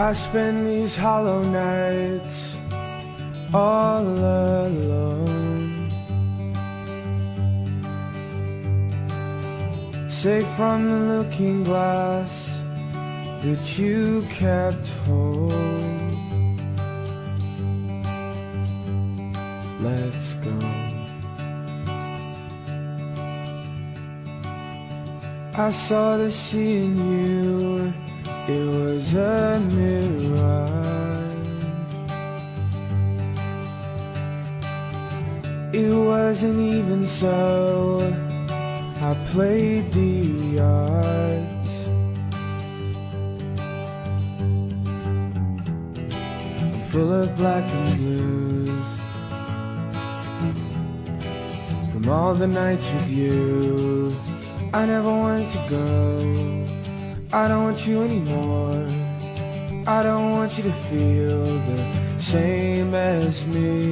I spend these hollow nights all alone, safe from the looking glass that you kept home. Let's go. I saw the sea in you, it was a mirage. It wasn't even so, I played the odds. I'm full of black and blues from all the nights with you. I never wanted to go, I don't want you anymore. I don't want you to feel the same as me.